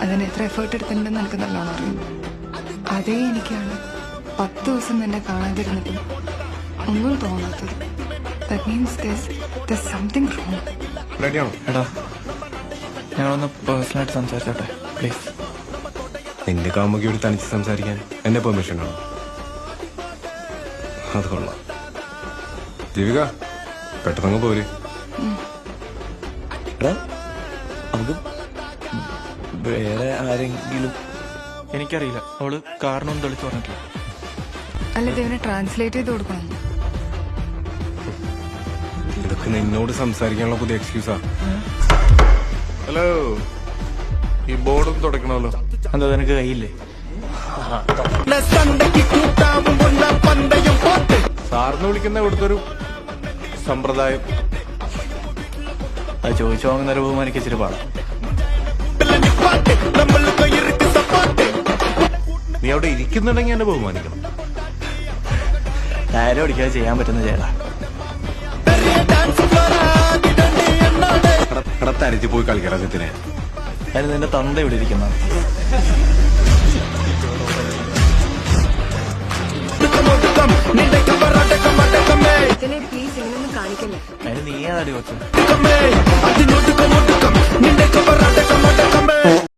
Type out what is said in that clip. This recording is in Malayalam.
അതിന് എത്ര എഫേർട്ട് എടുത്തിട്ടുണ്ടെന്ന് എനിക്ക് നല്ലോണം അറിയും. അതേ എനിക്കാണ് 10 ദിവസം നിന്നെ കാണാതിരുന്നിട്ടും ഒന്നും തോന്നാത്തത്. That means there's something wrong. എടാ ഞങ്ങളൊന്ന് പേഴ്സണലായിട്ട് സംസാരിച്ചോട്ടെ പ്ലീസ്. നിന്റെ കാമുകി ഒരു തനിച്ച് സംസാരിക്കാൻ എന്നെ പെർമിഷൻ ആണോ? അത് കൊള്ളാം. ജീവിക പെട്ടെന്ന് പോര്. എടാ നമുക്ക് വേറെ ആരെങ്കിലും എനിക്കറിയില്ല. അവള് കാരണം തെളിച്ചു പറഞ്ഞിട്ടില്ല. അല്ല ദേവനെ ട്രാൻസ്ലേറ്റ് ചെയ്ത് കൊടുക്കണം. ഇതൊക്കെ നിന്നോട് സംസാരിക്കാനുള്ള പുതിയ എക്സ്ക്യൂസാ. ഹലോ, ഈ ബോർഡും തുടക്കണമല്ലോ. എന്താ നിനക്ക് കയ്യില്ലേ? സാറിന് വിളിക്കുന്ന ഇവിടുത്തെ ഒരു സമ്പ്രദായം. അത് ചോദിച്ചു വാങ്ങുന്ന രൂപം എനിക്ക് ഇച്ചിരി പാടാം. നീ അവിടെ ഇരിക്കുന്നുണ്ടെങ്കിൽ എന്നെ ബഹുമാനിക്കണം. ആരും അടിക്കാതെ ചെയ്യാൻ പറ്റുന്ന ചേട്ടാ. തരിച്ച് പോയി കളിക്കണം അകത്തിനെ. അതിന് നിന്റെ തന്ത ഇവിടെ ഇരിക്കുന്ന പ്ലീസ് ഇങ്ങനൊന്നും കാണിക്കല്ലേ. അതിന് നീ ആടി കൊച്ചു.